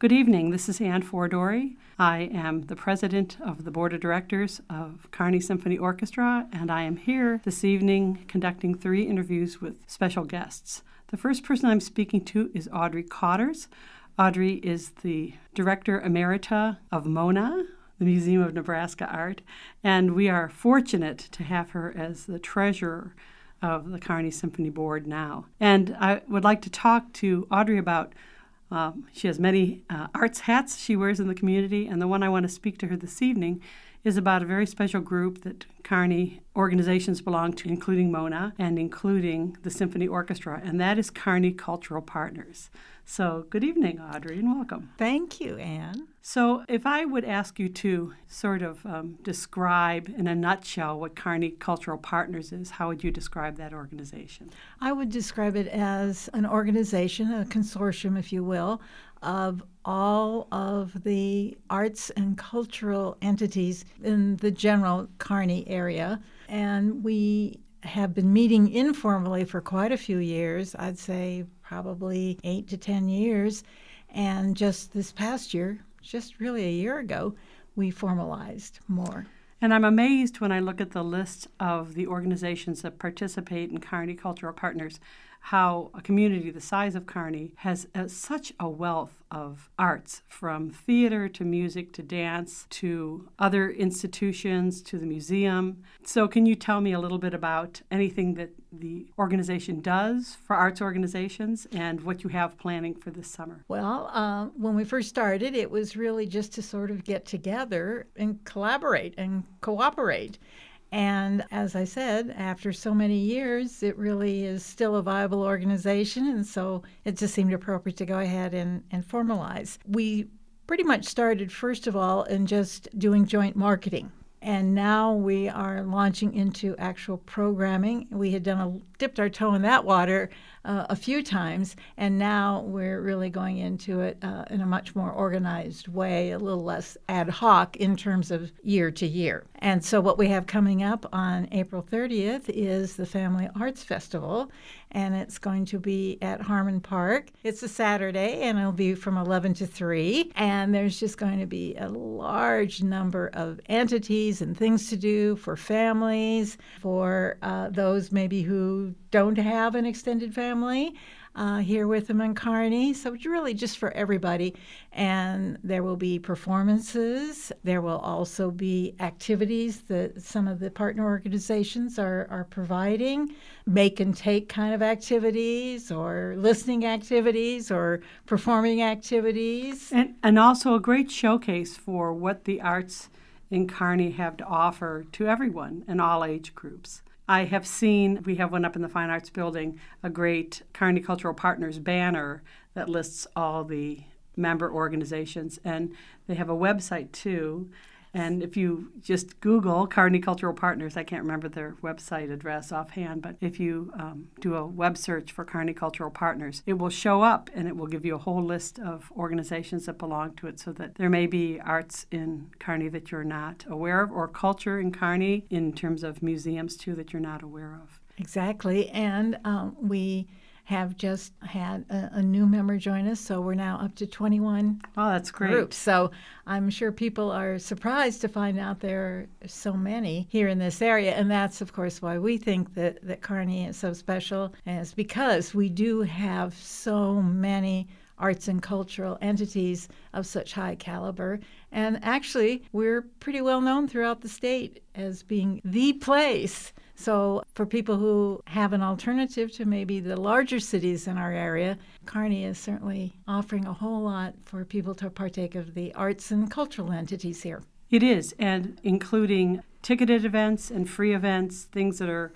Good evening. This is Ann Fordori. I am the president of the board of directors of Kearney Symphony Orchestra, and I am here this evening conducting 3 interviews with special guests. The first person I'm speaking to is Audrey Cotters. Audrey is the director emerita of MONA, the Museum of Nebraska Art, and we are fortunate to have her as the treasurer of the Kearney Symphony Board now. And I would like to talk to Audrey about she has many arts hats she wears in the community, and the one I want to speak to her this evening is about a very special group that Kearney organizations belong to, including MONA and including the Symphony Orchestra, and that is Kearney Cultural Partners. So good evening, Audrey, and welcome. Thank you, Ann. So if I would ask you to sort of describe in a nutshell what Kearney Cultural Partners is, how would you describe that organization? I would describe it as an organization, a consortium, if you will, of all of the arts and cultural entities in the general Kearney area. And we have been meeting informally for quite a few years, I'd say probably 8 to 10 years. And just this past year, just really a year ago, we formalized more. And I'm amazed when I look at the list of the organizations that participate in Kearney Cultural Partners, how a community the size of Kearney has such a wealth of arts, from theater to music to dance to other institutions to the museum. So can you tell me a little bit about anything that the organization does for arts organizations and what you have planning for this summer? Well, when we first started, it was really just to sort of get together and collaborate and cooperate. And as I said, after so many years, it really is still a viable organization, and so it just seemed appropriate to go ahead and formalize. We pretty much started, first of all, in just doing joint marketing. And now we are launching into actual programming. We had dipped our toe in that water a few times, and now we're really going into it in a much more organized way, a little less ad hoc in terms of year to year. And so what we have coming up on April 30th is the Family Arts Festival, and it's going to be at Harmon Park. It's a Saturday, and it'll be from 11 to 3, and there's just going to be a large number of entities and things to do for families, for those maybe who don't have an extended family here with them in Kearney. So it's really just for everybody. And there will be performances. There will also be activities that some of the partner organizations are providing, make and take kind of activities or listening activities or performing activities. And also a great showcase for what the arts in Kearney have to offer to everyone in all age groups. I have seen, we have one up in the Fine Arts Building, a great Kearney Cultural Partners banner that lists all the member organizations, and they have a website too. And if you just Google Kearney Cultural Partners, I can't remember their website address offhand, but if you do a web search for Kearney Cultural Partners, it will show up and it will give you a whole list of organizations that belong to it, so that there may be arts in Kearney that you're not aware of, or culture in Kearney in terms of museums too that you're not aware of. Exactly. And we have just had a new member join us, so we're now up to 21 that's great. Groups. So I'm sure people are surprised to find out there are so many here in this area, and that's, of course, why we think that Kearney is so special, is because we do have so many arts and cultural entities of such high caliber. And actually, we're pretty well known throughout the state as being the place. So for people who have an alternative to maybe the larger cities in our area, Kearney is certainly offering a whole lot for people to partake of the arts and cultural entities here. It is, and including ticketed events and free events, things that are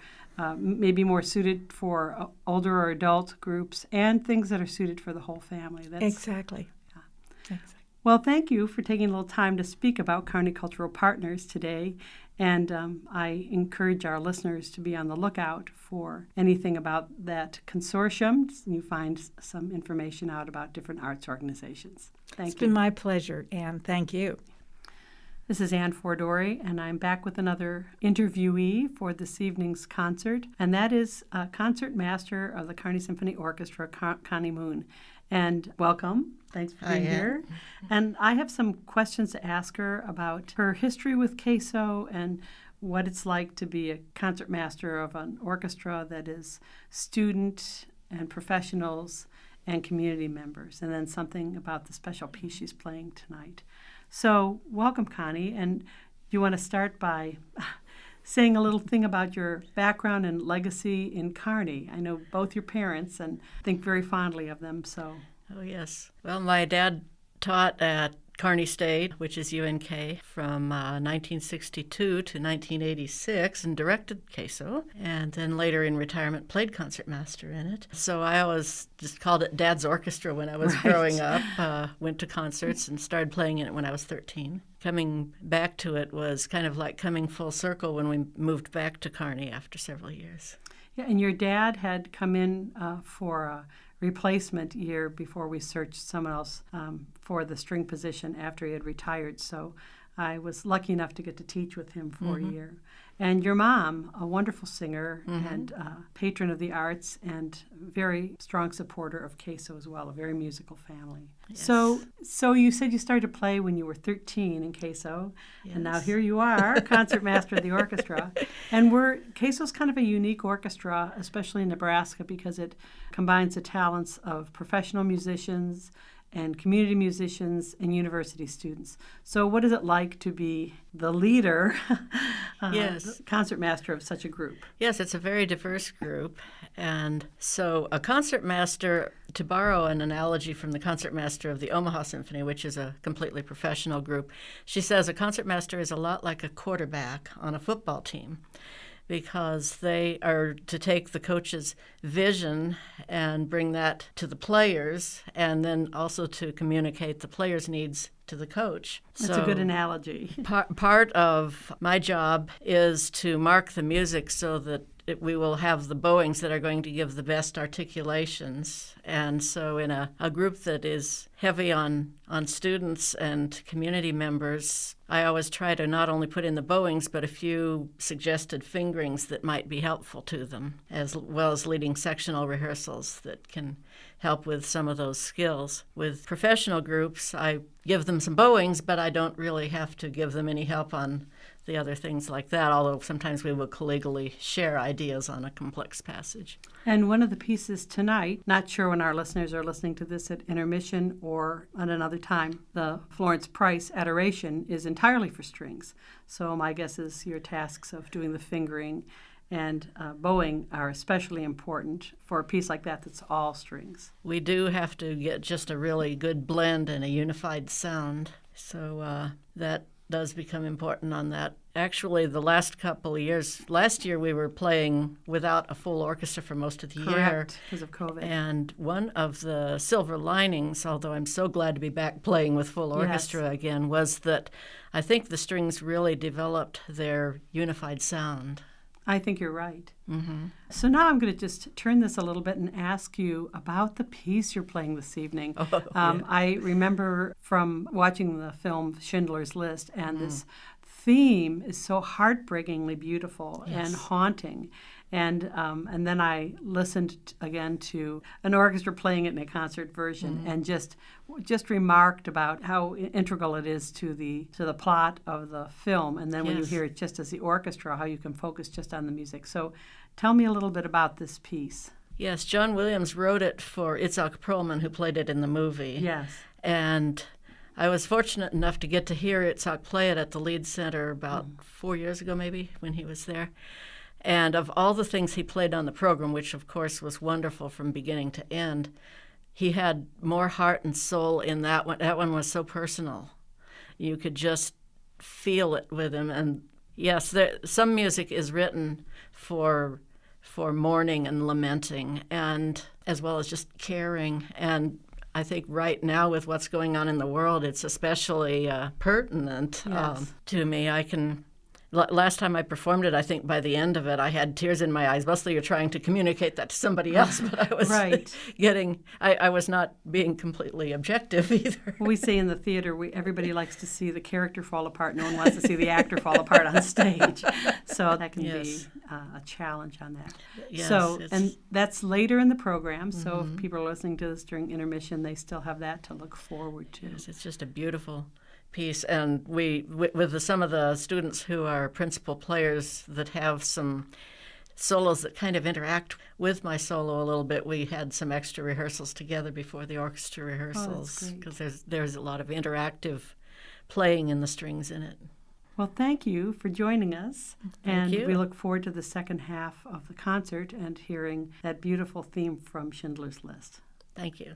maybe more suited for older or adult groups, and things that are suited for the whole family. Exactly. Yeah. Exactly. Well, thank you for taking a little time to speak about Kearney Cultural Partners today. And I encourage our listeners to be on the lookout for anything about that consortium. You find some information out about different arts organizations. Thank you. It's been my pleasure, Ann. Thank you. This is Ann Fordori, and I'm back with another interviewee for this evening's concert, and that is concert master of the Kearney Symphony Orchestra, Connie Moon. And welcome. Thanks for being here. And I have some questions to ask her about her history with KSO and what it's like to be a concertmaster of an orchestra that is student and professionals and community members, and then something about the special piece she's playing tonight. So welcome, Connie. And you want to start by saying a little thing about your background and legacy in Kearney. I know both your parents and think very fondly of them. So. Oh, yes. Well, my dad taught at Kearney State, which is UNK, from 1962 to 1986 and directed KSO, and then later in retirement played concertmaster in it. So I always just called it Dad's Orchestra when I was growing up, went to concerts and started playing in it when I was 13. Coming back to it was kind of like coming full circle when we moved back to Kearney after several years. Yeah, and your dad had come in for a replacement year before we searched someone else for the string position after he had retired. So I was lucky enough to get to teach with him for a year. And your mom, a wonderful singer and patron of the arts and very strong supporter of KSO as well, a very musical family. Yes. So you said you started to play when you were 13 in KSO, and now here you are, concertmaster of the orchestra. And KSO's kind of a unique orchestra, especially in Nebraska, because it combines the talents of professional musicians and community musicians and university students. So what is it like to be the leader, Yes, concertmaster of such a group? Yes, it's a very diverse group. And so a concertmaster, to borrow an analogy from the concertmaster of the Omaha Symphony, which is a completely professional group, she says a concertmaster is a lot like a quarterback on a football team, because they are to take the coach's vision and bring that to the players, and then also to communicate the players' needs to the coach. That's a good analogy. Part of my job is to mark the music so that we will have the bowings that are going to give the best articulations. And so in a group that is heavy on students and community members, I always try to not only put in the bowings, but a few suggested fingerings that might be helpful to them, as well as leading sectional rehearsals that can help with some of those skills. With professional groups, I give them some bowings, but I don't really have to give them any help on the other things like that, although sometimes we will collegially share ideas on a complex passage. And one of the pieces tonight, not sure when our listeners are listening to this at Intermission or at another time, the Florence Price Adoration is entirely for strings. So my guess is your tasks of doing the fingering and bowing are especially important for a piece like that that's all strings. We do have to get just a really good blend and a unified sound. So that does become important on that. Actually, the last couple of years, last year we were playing without a full orchestra for most of the year. Correct, because of COVID. And one of the silver linings, although I'm so glad to be back playing with full orchestra again, was that I think the strings really developed their unified sound. I think you're right. Mm-hmm. So now I'm going to just turn this a little bit and ask you about the piece you're playing this evening. I remember from watching the film Schindler's List, and this theme is so heartbreakingly beautiful and haunting. And then I listened again to an orchestra playing it in a concert version, and just remarked about how integral it is to the plot of the film. And then when you hear it just as the orchestra, how you can focus just on the music. So tell me a little bit about this piece. Yes, John Williams wrote it for Itzhak Perlman, who played it in the movie. Yes. And I was fortunate enough to get to hear Itzhak play it at the Lead Center about 4 years ago, maybe, when he was there. And of all the things he played on the program, which of course was wonderful from beginning to end, he had more heart and soul in that one. That one was so personal. You could just feel it with him. And yes, some music is written for mourning and lamenting, and as well as just caring. And I think right now with what's going on in the world, it's especially pertinent to me. I can Last time I performed it, I think by the end of it, I had tears in my eyes. Mostly you're trying to communicate that to somebody else, but I was Right. I was not being completely objective either. We say in the theater, everybody likes to see the character fall apart. No one wants to see the actor fall apart on stage. So that can Yes. be a challenge on that. Yes, So, it's- and that's later in the program. So if people are listening to this during intermission, they still have that to look forward to. Yes, it's just a beautiful piece, and with some of the students who are principal players that have some solos that kind of interact with my solo a little bit, we had some extra rehearsals together before the orchestra rehearsals great. because there's a lot of interactive playing in the strings in it. Well, thank you for joining us. Thank you. We look forward to the second half of the concert and hearing that beautiful theme from Schindler's List. Thank you.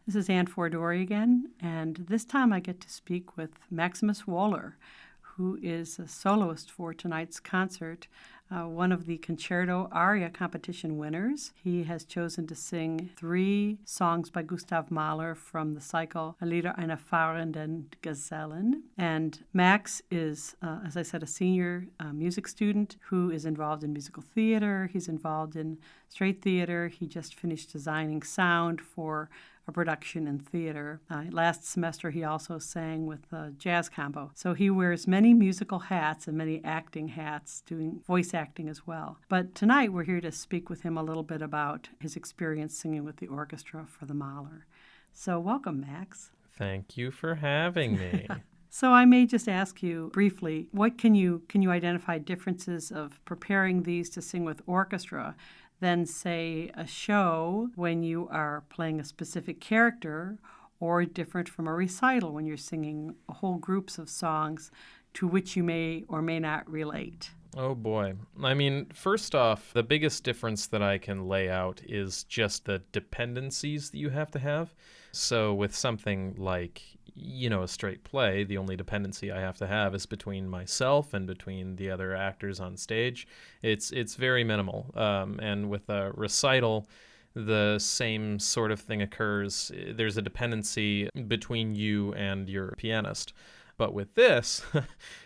This is Ann Fordori again, and this time I get to speak with Maximus Waller, who is a soloist for tonight's concert, one of the concerto aria competition winners. He has chosen to sing 3 songs by Gustav Mahler from the cycle Lieder einer fahrenden Gesellen. And Max is, as I said, a senior music student who is involved in musical theater. He's involved in straight theater. He just finished designing sound for a production in theater. Last semester, he also sang with the jazz combo. So he wears many musical hats and many acting hats, doing voice acting as well. But tonight, we're here to speak with him a little bit about his experience singing with the orchestra for the Mahler. So welcome, Max. Thank you for having me. So I may just ask you briefly, what can you identify differences of preparing these to sing with orchestra than, say, a show when you are playing a specific character, or different from a recital when you're singing whole groups of songs to which you may or may not relate? Oh boy. I mean, first off, the biggest difference that I can lay out is just the dependencies that you have to have. So with something like, a straight play, the only dependency I have to have is between myself and between the other actors on stage. It's very minimal. And with a recital, the same sort of thing occurs. There's a dependency between you and your pianist. But with this,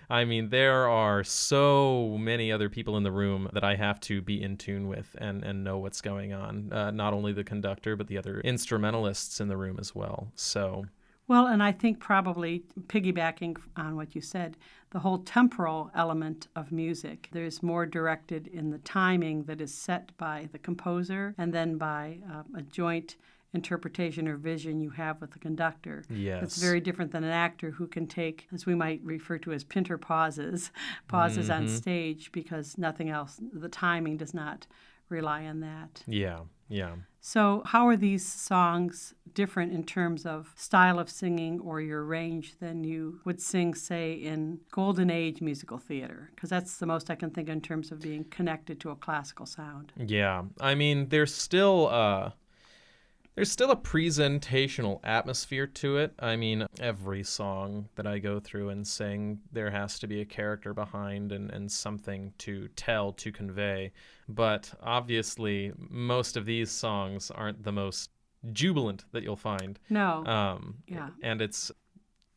I mean, there are so many other people in the room that I have to be in tune with and know what's going on. Not only the conductor, but the other instrumentalists in the room as well. So, well, and I think probably piggybacking on what you said, the whole temporal element of music, there's more directed in the timing that is set by the composer and then by a joint interpretation or vision you have with the conductor. yes. It's very different than an actor who can take, as we might refer to as pinter pauses on stage, because nothing else, the timing does not rely on that. Yeah. So how are these songs different in terms of style of singing or your range than you would sing, say, in Golden Age musical theater? Because that's the most I can think in terms of being connected to a classical sound. Yeah. I mean, there's still a presentational atmosphere to it. I mean, every song that I go through and sing, there has to be a character behind and something to tell, to convey. But obviously, most of these songs aren't the most jubilant that you'll find. No. Yeah. And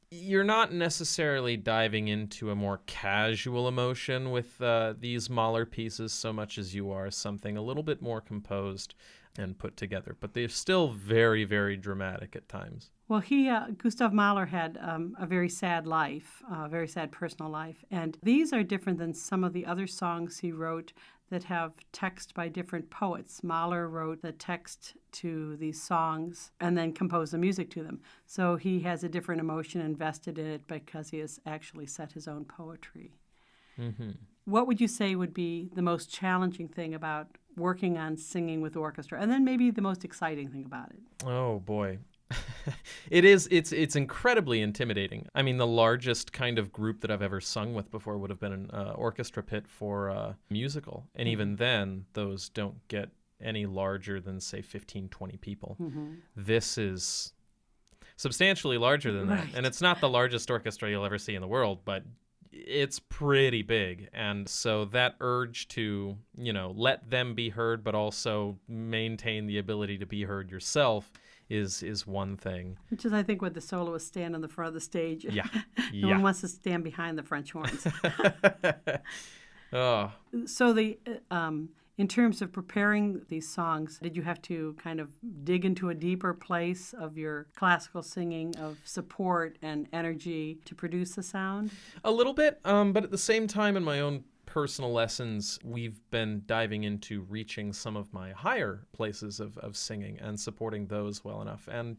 you're not necessarily diving into a more casual emotion with these Mahler pieces so much as you are something a little bit more composed and put together, but they're still very, very dramatic at times. Well, Gustav Mahler had a very sad life, a very sad personal life, and these are different than some of the other songs he wrote that have text by different poets. Mahler wrote the text to these songs and then composed the music to them. So he has a different emotion invested in it because he has actually set his own poetry. Mm-hmm. What would you say would be the most challenging thing about working on singing with orchestra, and then maybe the most exciting thing about it? Oh boy. It's incredibly intimidating. I mean, the largest kind of group that I've ever sung with before would have been an orchestra pit for a musical. And even then, those don't get any larger than, say, 15, 20 people. Mm-hmm. This is substantially larger than that. Right. And it's not the largest orchestra you'll ever see in the world, but it's pretty big. And so that urge to, let them be heard, but also maintain the ability to be heard yourself is one thing. Which is, I think, what the soloists stand on the front of the stage. Yeah. No one wants to stand behind the French horns. Oh. So in terms of preparing these songs, did you have to kind of dig into a deeper place of your classical singing, of support and energy to produce the sound? A little bit, but at the same time in my own personal lessons, we've been diving into reaching some of my higher places of singing and supporting those well enough. And,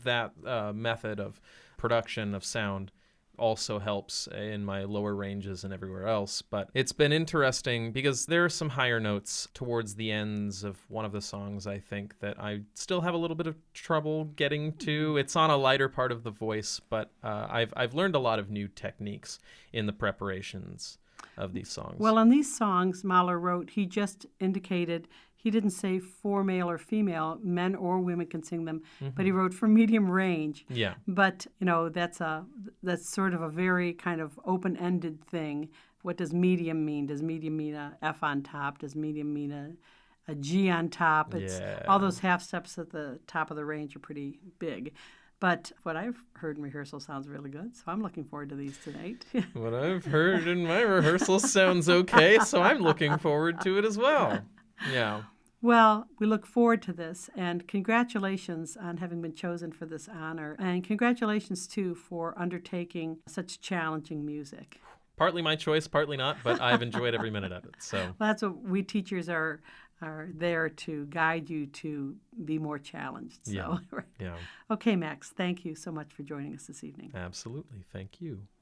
that method of production of sound also helps in my lower ranges and everywhere else. But it's been interesting because there are some higher notes towards the ends of one of the songs, I think, that I still have a little bit of trouble getting to. It's on a lighter part of the voice, but I've learned a lot of new techniques in the preparations of these songs. Well, on these songs, Mahler wrote, he just indicated, he didn't say for male or female, men or women can sing them, but he wrote for medium range. Yeah. But, that's sort of a very kind of open-ended thing. What does medium mean? Does medium mean a F on top? Does medium mean a G on top? All those half steps at the top of the range are pretty big. But what I've heard in rehearsal sounds really good, so I'm looking forward to these tonight. What I've heard in my rehearsal sounds okay, so I'm looking forward to it as well. Yeah. Well, we look forward to this, and congratulations on having been chosen for this honor. And congratulations, too, for undertaking such challenging music. Partly my choice, partly not, but I've enjoyed every minute of it. So Well, that's what we teachers are there to guide you to be more challenged. So, Yeah. right. Yeah. Okay, Max, thank you so much for joining us this evening. Absolutely. Thank you.